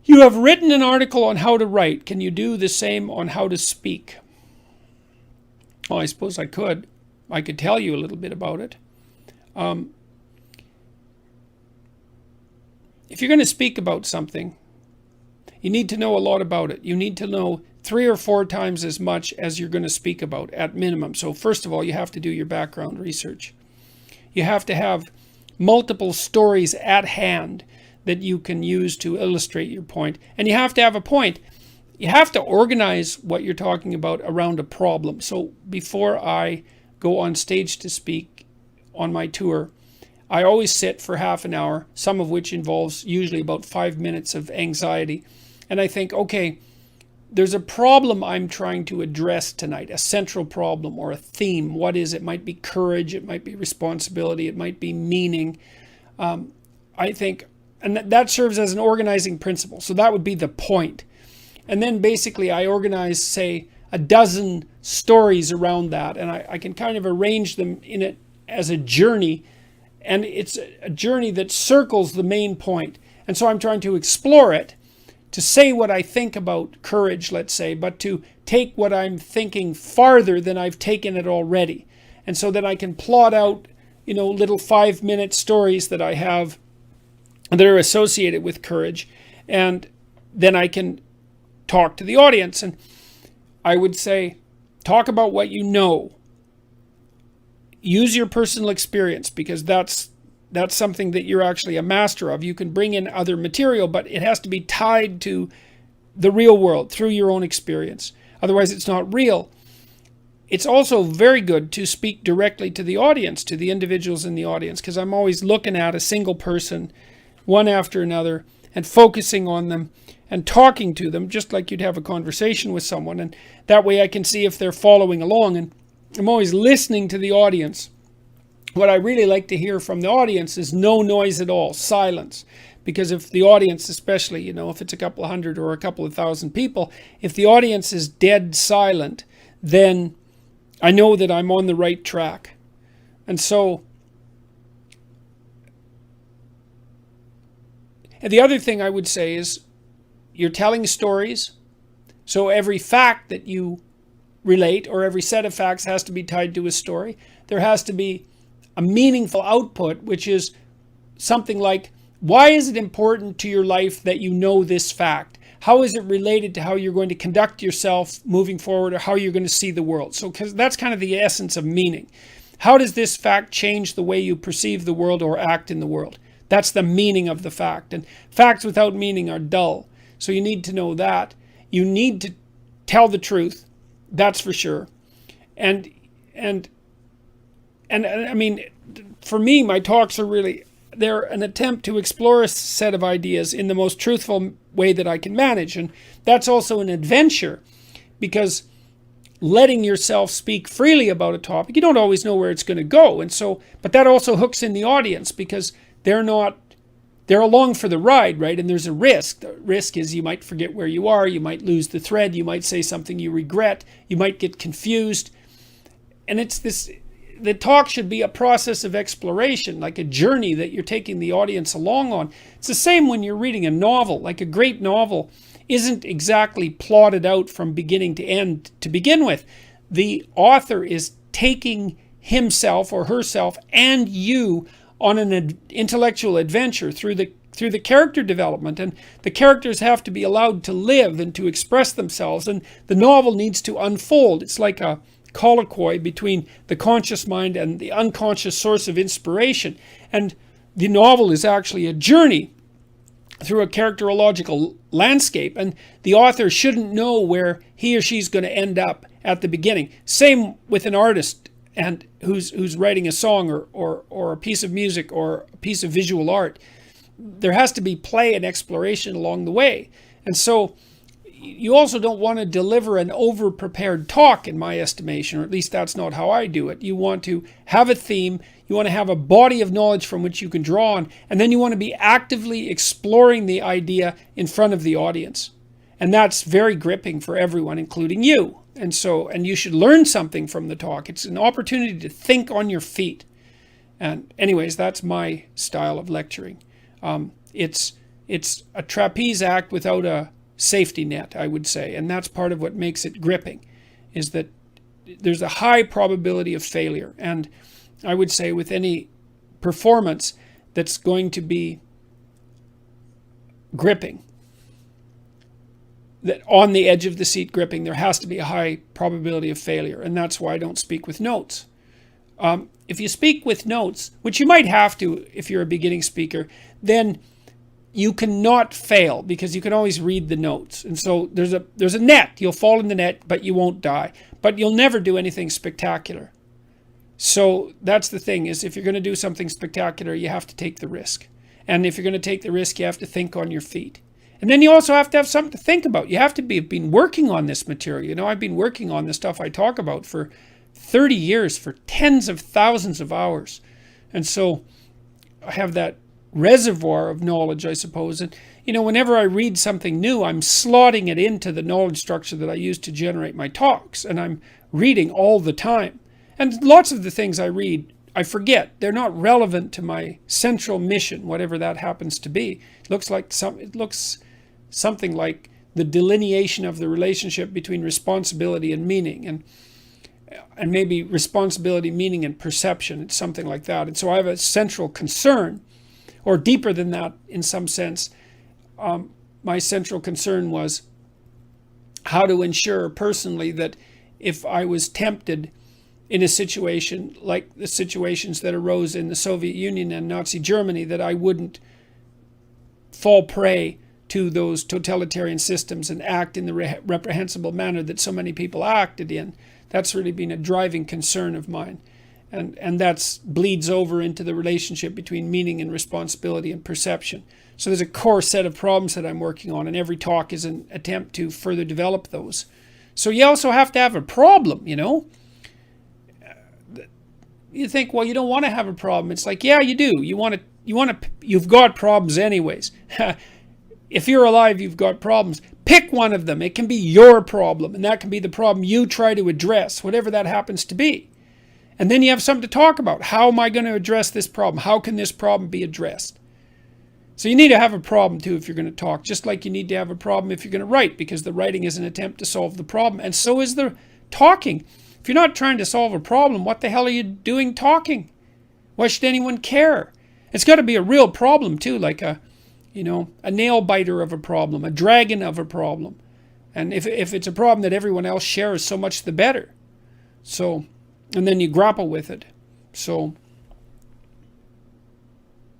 You have written an article on how to write. Can you do the same on how to speak? Well, I suppose I could. I could tell you a little bit about it. If you're going to speak about something, you need to know a lot about it. You need to know 3 or 4 times as much as you're going to speak about at minimum. So first of all, you have to do your background research. You have to have multiple stories at hand that you can use to illustrate your point. And you have to have a point. You have to organize what you're talking about around a problem. So before I go on stage to speak on my tour, I always sit for half an hour, some of which involves usually about 5 minutes of anxiety. And I think, okay, there's a problem I'm trying to address tonight, a central problem or a theme. What is it? It might be courage, it might be responsibility, it might be meaning. I think, and that serves as an organizing principle. So that would be the point. And then basically I organize, say, a dozen stories around that, and I can kind of arrange them in it as a journey. And it's a journey that circles the main point. And so I'm trying to explore it, to say what I think about courage, let's say, but to take what I'm thinking farther than I've taken it already. And so that I can plot out, little 5-minute stories that I have that are associated with courage. And then I can talk to the audience. And I would say, talk about what you know. Use your personal experience, because that's something that you're actually a master of. You can bring in other material, but it has to be tied to the real world through your own experience. Otherwise, it's not real. It's also very good to speak directly to the audience, to the individuals in the audience, because I'm always looking at a single person, one after another, and focusing on them and talking to them, just like you'd have a conversation with someone. And that way I can see if they're following along. And I'm always listening to the audience. What I really like to hear from the audience is no noise at all, silence. Because if the audience, especially, if it's a couple of hundred or a couple of thousand people, if the audience is dead silent, then I know that I'm on the right track. And so, and the other thing I would say is, you're telling stories, so every fact that you relate, or every set of facts, has to be tied to a story. There has to be a meaningful output, which is something like, why is it important to your life that you know this fact? How is it related to how you're going to conduct yourself moving forward, or how you're going to see the world? So, because that's kind of the essence of meaning. How does this fact change the way you perceive the world or act in the world? That's the meaning of the fact. And facts without meaning are dull. So you need to know that. You need to tell the truth. That's for sure. And I mean, for me, my talks are really, they're an attempt to explore a set of ideas in the most truthful way that I can manage. And that's also an adventure, because letting yourself speak freely about a topic, you don't always know where it's going to go. And so, but that also hooks in the audience, because they're along for the ride, right? And there's a risk. The risk is you might forget where you are, you might lose the thread, you might say something you regret, you might get confused. And the talk should be a process of exploration, like a journey that you're taking the audience along on. It's the same when you're reading a novel. Like, a great novel isn't exactly plotted out from beginning to end to begin with. The author is taking himself or herself and you on an intellectual adventure through the character development, and the characters have to be allowed to live and to express themselves, and the novel needs to unfold. It's like a colloquy between the conscious mind and the unconscious source of inspiration, and the novel is actually a journey through a characterological landscape, and the author shouldn't know where he or she's going to end up at the beginning. Same with an artist and who's writing a song or a piece of music or a piece of visual art. There has to be play and exploration along the way. And so you also don't want to deliver an over-prepared talk, in my estimation, or at least that's not how I do it. You want to have a theme, you want to have a body of knowledge from which you can draw on, and then you want to be actively exploring the idea in front of the audience. And that's very gripping for everyone, including you. And you should learn something from the talk. It's an opportunity to think on your feet. And anyways, that's my style of lecturing. It's it's a trapeze act without a safety net, I would say. And that's part of what makes it gripping, is that there's a high probability of failure. And I would say with any performance that's going to be gripping, that on the edge of the seat gripping, there has to be a high probability of failure. And that's why I don't speak with notes. If you speak with notes, which you might have to if you're a beginning speaker, then you cannot fail because you can always read the notes. And so there's a net. You'll fall in the net, but you won't die. But you'll never do anything spectacular. So that's the thing, is if you're going to do something spectacular, you have to take the risk. And if you're going to take the risk, you have to think on your feet. And then you also have to have something to think about. You have to have been working on this material. You know, I've been working on the stuff I talk about for 30 years, for tens of thousands of hours. And so I have that reservoir of knowledge, I suppose. And, you know, whenever I read something new, I'm slotting it into the knowledge structure that I use to generate my talks. And I'm reading all the time. And lots of the things I read, I forget. They're not relevant to my central mission, whatever that happens to be. It looks something like the delineation of the relationship between responsibility and meaning, and maybe responsibility, meaning, and perception. It's something like that. And so I have a central concern, or deeper than that in some sense. My central concern was how to ensure personally that if I was tempted in a situation like the situations that arose in the Soviet Union and Nazi Germany, that I wouldn't fall prey to those totalitarian systems and act in the reprehensible manner that so many people acted in. That's really been a driving concern of mine. And that bleeds over into the relationship between meaning and responsibility and perception. So there's a core set of problems that I'm working on, and every talk is an attempt to further develop those. So you also have to have a problem, you know. You think, well, you don't want to have a problem. It's like, yeah, you do. You've got problems anyways. If you're alive, you've got problems. Pick one of them. It can be your problem, and that can be the problem you try to address, whatever that happens to be. And then you have something to talk about. How am I going to address this problem? How can this problem be addressed? So you need to have a problem too if you're going to talk, just like you need to have a problem if you're going to write, because the writing is an attempt to solve the problem, and so is the talking. If you're not trying to solve a problem, what the hell are you doing talking? Why should anyone care? It's got to be a real problem too, like a nail biter of a problem, a dragon of a problem. And if it's a problem that everyone else shares, so much the better. So, and then you grapple with it. So